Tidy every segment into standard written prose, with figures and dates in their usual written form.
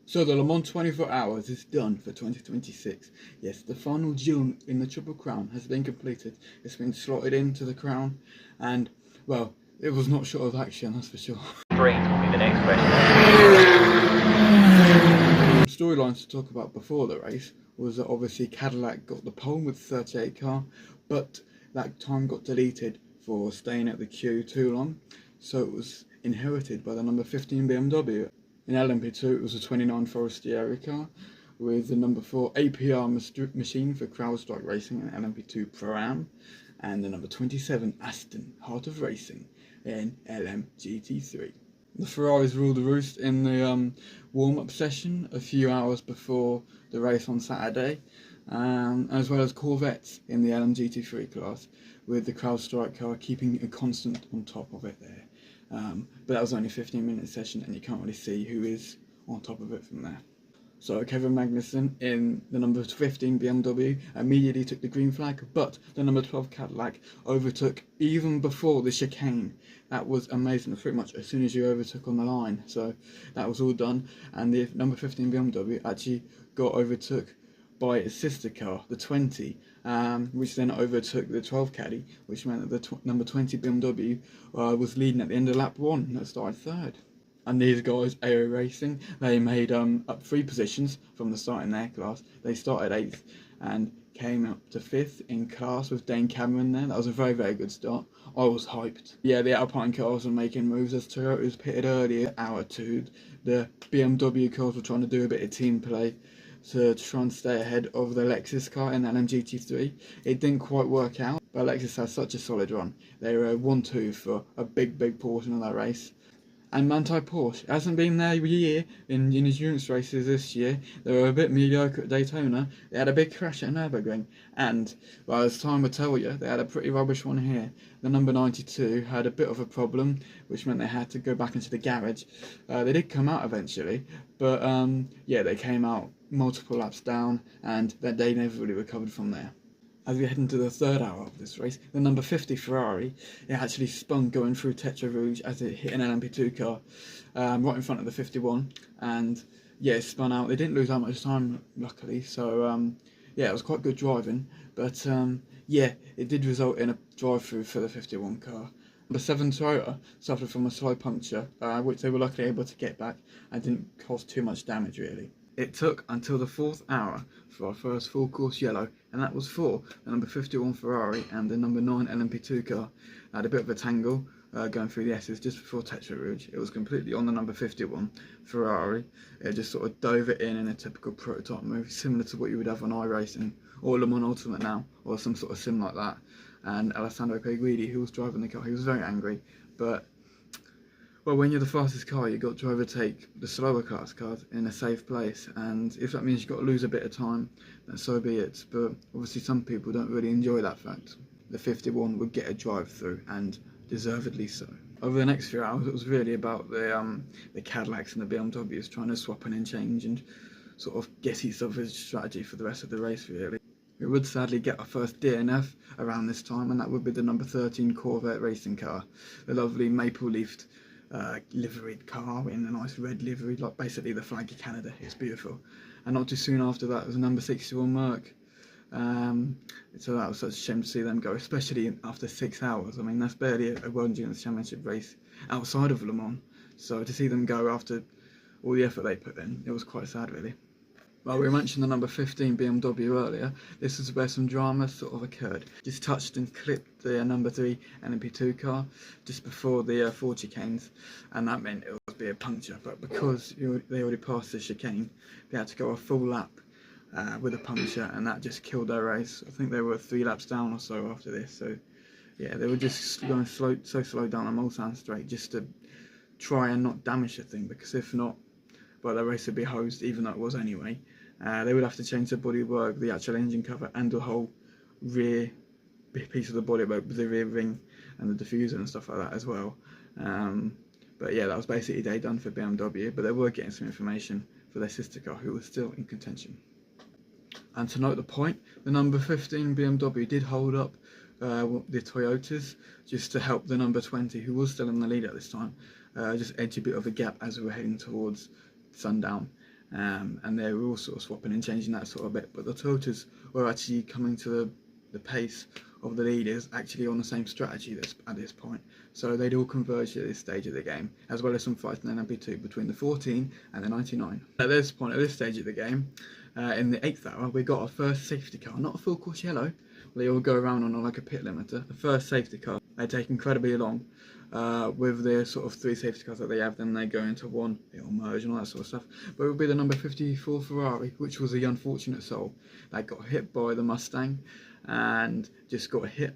So the Le Mans 24 Hours is done for 2026. Yes, the final duel in the Triple Crown has been completed. It's been slotted into the crown, and, well, it was not short of action, that's for sure. Green will be the next question. Storylines to talk about before the race was that obviously Cadillac got the pole with 38 car, but that time got deleted for staying at the queue too long, so it was inherited by the number 15 BMW. In LMP2 it was a 29 Forestieri car with the number 4 APR machine for CrowdStrike Racing in LMP2 Pro-Am, and the number 27 Aston Heart of Racing in LMGT3. The Ferraris ruled the roost in the warm-up session a few hours before the race on Saturday, as well as Corvettes in the LMGT3 class, with the CrowdStrike car keeping a constant on top of it there. But that was only a 15-minute session, and you can't really see who is on top of it from there. So Kevin Magnussen in the number 15 BMW immediately took the green flag, but the number 12 Cadillac overtook even before the chicane. That was amazing, pretty much as soon as you overtook on the line. So that was all done, and the number 15 BMW actually got overtook by its sister car, the 20, which then overtook the 12 Caddy, which meant that the number 20 BMW was leading at the end of lap 1, that started third. And these guys, Aero Racing, they made up 3 positions from the start in their class. They started 8th and came up to 5th in class with Dane Cameron there. That was a very, very good start. I was hyped. Yeah, the Alpine cars were making moves as Toyota was pitted earlier. Hour 2, the BMW cars were trying to do a bit of team play to try and stay ahead of the Lexus car in the LMGT3. It didn't quite work out, but Lexus had such a solid run. They were 1-2 for a big portion of that race. And Manthey Porsche hasn't been their year in endurance races this year. They were a bit mediocre at Daytona. They had a big crash at Nürburgring, and, well, as time would tell you, they had a pretty rubbish one here. The number 92 had a bit of a problem, which meant they had to go back into the garage. They did come out eventually, but yeah, they came out multiple laps down, and they never really recovered from there. As we head into the third hour of this race, the number 50 Ferrari, it actually spun going through Tetra Rouge as it hit an LMP2 car right in front of the 51, and yeah, it spun out. They didn't lose that much time, luckily, so yeah, it was quite good driving, but yeah, it did result in a drive-through for the 51 car. Number 7 Toyota suffered from a slight puncture, which they were luckily able to get back and didn't cause too much damage really. It took until the 4th hour for our first full course yellow, and that was for the number 51 Ferrari and the number 9 LMP2 car. Had a bit of a tangle going through the S's just before Tetra Rouge. It was completely on the number 51 Ferrari. It just sort of dove it in a typical prototype move, similar to what you would have on iRacing or Le Mans Ultimate now, or some sort of sim like that. And Alessandro Peguidi, who was driving the car, he was very angry, but well, when you're the fastest car, you've got to overtake the slower class cars in a safe place, and if that means you've got to lose a bit of time, then so be it. But obviously some people don't really enjoy that fact. The 51 would get a drive through, and deservedly so. Over the next few hours, it was really about the Cadillacs and the BMWs trying to swap and change and sort of get each other's strategy for the rest of the race, really. We would sadly get our first DNF around this time, and that would be the number 13 Corvette racing car, the lovely maple-leafed liveried car in a nice red livery, like basically the flag of Canada. It's beautiful. And not too soon after that was number 61 Merc. So that was such a shame to see them go, especially after 6 hours. I mean, that's barely a World Endurance Championship race outside of Le Mans. So to see them go after all the effort they put in, it was quite sad really. Well, we mentioned the number 15 BMW earlier. This is where some drama sort of occurred. Just touched and clipped the number 3 LMP2 car just before the 4 chicanes, and that meant it would be a puncture. But because they already passed the chicane, they had to go a full lap with a puncture, and that just killed their race. I think they were 3 laps down or so after this. So yeah, they were just going slow down on Mulsanne straight just to try and not damage the thing, because if not, well, the race would be hosed, even though it was anyway. They would have to change the bodywork, the actual engine cover, and the whole rear piece of the bodywork with the rear ring and the diffuser and stuff like that as well. But yeah, that was basically day done for BMW, but they were getting some information for their sister car, who was still in contention. And to note the point, the number 15 BMW did hold up the Toyotas just to help the number 20, who was still in the lead at this time, just edge a bit of a gap as we were heading towards sundown. and they were all sort of swapping and changing that sort of bit. But the Toyotas were actually coming to the pace of the leaders, actually on the same strategy at this point. So they'd all converged at this stage of the game, as well as some fights in LMP2 between the 14 and the 99. At this point, at this stage of the game, in the 8th hour, we got our first safety car, not a full course yellow. They all go around on like a pit limiter. The first safety car, they take incredibly long. With the sort of 3 safety cars that they have, then they go into one, it'll merge and all that sort of stuff. But it would be the number 54 Ferrari, which was the unfortunate soul that got hit by the Mustang and just got hit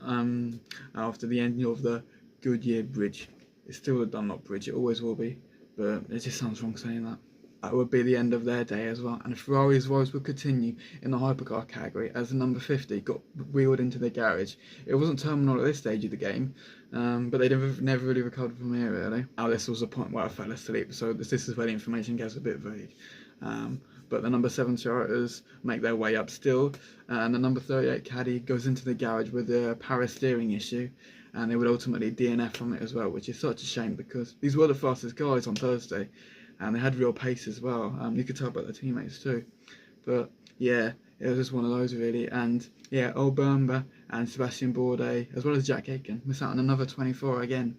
after the ending of the Goodyear Bridge. It's still the Dunlop Bridge, it always will be, but it just sounds wrong saying that. That would be the end of their day as well, and Ferrari's woes would continue in the hypercar category as the number 50 got wheeled into the garage. It wasn't terminal at this stage of the game, but they never really recovered from here really. Now this was a point where I fell asleep, so this is where the information gets a bit vague. But the number 7 Toyotas make their way up still, and the number 38 Caddy goes into the garage with a power steering issue, and they would ultimately DNF from it as well, which is such a shame because these were the fastest guys on Thursday. And they had real pace as well. You could tell by their teammates too. But yeah, it was just one of those really. And yeah, old Bernber and Sebastian Bourdais, as well as Jack Aitken, miss out on another 24 again.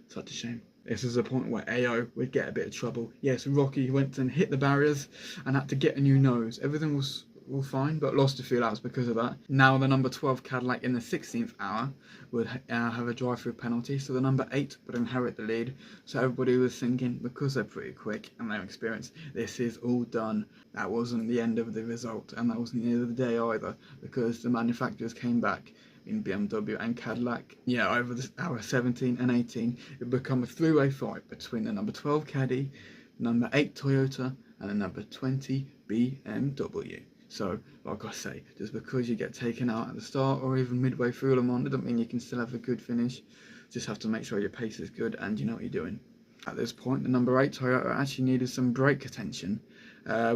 Such a shame. This is a point where AO would get a bit of trouble. Yes, Rocky went and hit the barriers and had to get a new nose. Everything was all fine, but lost a few laps because of that. Now the number 12 Cadillac in the 16th hour would have a drive-through penalty, so the number 8 would inherit the lead. So everybody was thinking, because they're pretty quick and they're experienced, this is all done. That wasn't the end of the result, and that wasn't the end of the day either, because the manufacturers came back in BMW and Cadillac. Yeah, over the hour 17 and 18, it would become a three-way fight between the number 12 Caddy, number 8 Toyota, and the number 20 BMW. So, like I say, just because you get taken out at the start or even midway through Le Mans, doesn't mean you can still have a good finish. Just have to make sure your pace is good and you know what you're doing. At this point, the number 8 Toyota actually needed some brake attention,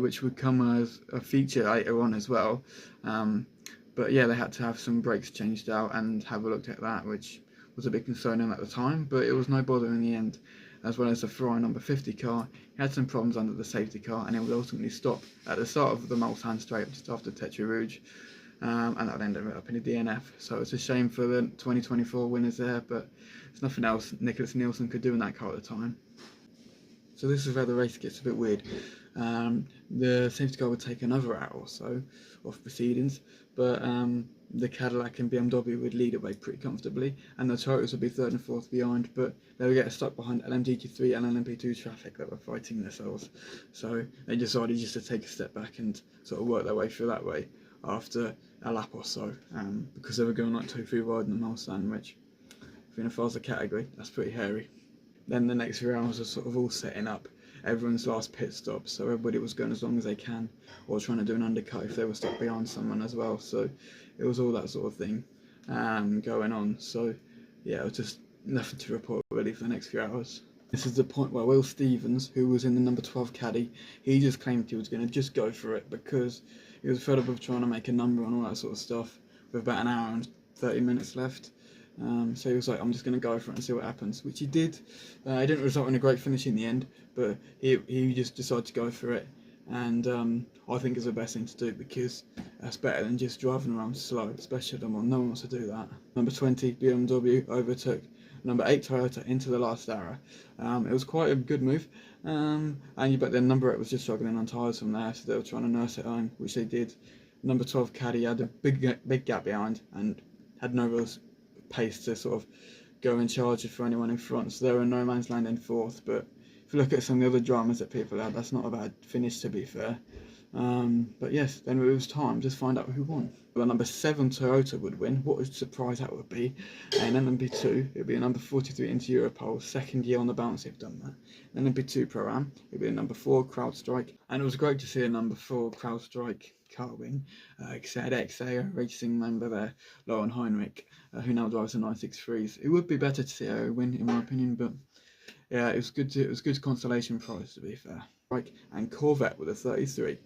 which would come as a feature later on as well. But yeah, they had to have some brakes changed out and have a look at that, which was a bit concerning at the time, but it was no bother in the end. As well as the Ferrari number 50 car, he had some problems under the safety car, and it would ultimately stop at the start of the Mulsanne straight just after Tetra Rouge, and that would end up in a DNF. So it's a shame for the 2024 winners there, but there's nothing else Nicholas Nielsen could do in that car at the time. So this is where the race gets a bit weird. The safety car would take another hour or so of proceedings, but the Cadillac and BMW would lead away pretty comfortably, and the Toyotas would be 3rd and 4th behind, but they would get stuck behind LMGT3 and LMP2 traffic that were fighting themselves. So they decided just to take a step back and sort of work their way through that way after a lap or so, because they were going like 2-3 wide in the Mulsanne, which, if you're in a faster category, that's pretty hairy. Then the next few rounds were sort of all setting up everyone's last pit stop, so everybody was going as long as they can, or trying to do an undercut if they were stuck behind someone as well. So it was all that sort of thing going on. So yeah, it was just nothing to report really for the next few hours. This is the point where Will Stevens, who was in the number 12 Caddy, he just claimed he was going to just go for it because he was fed up of trying to make a number and all that sort of stuff with about an hour and 30 minutes left. So he was like, I'm just going to go for it and see what happens, which he did. It didn't result in a great finish in the end, but he just decided to go for it, and I think it's the best thing to do because that's better than just driving around slow, especially at the moment. No one wants to do that. Number 20 BMW overtook number 8 Toyota into the last hour. It was quite a good move, but then number 8 was just struggling on tyres from there, so they were trying to nurse it home, which they did. Number 12 Caddy had a big gap behind and had no real pace to sort of go in charge for anyone in front, so they were in no man's land in 4th. But if you look at some of the other dramas that people had, that's not a bad finish to be fair. But yes, then it was time to find out who won. The number 7 Toyota would win. What a surprise that would be. And then number 2, it would be a number 43 into Europole, 2nd year on the bounce they've done that. Then number 2 Pro-Am, it would be a number 4 CrowdStrike, and it was great to see a number 4 CrowdStrike car win. Except XA racing member there, Lauren Heinrich, who now drives the 963s. It would be better to see her win, in my opinion, but yeah, it was good consolation prize to be fair. Right, and Corvette with a 33.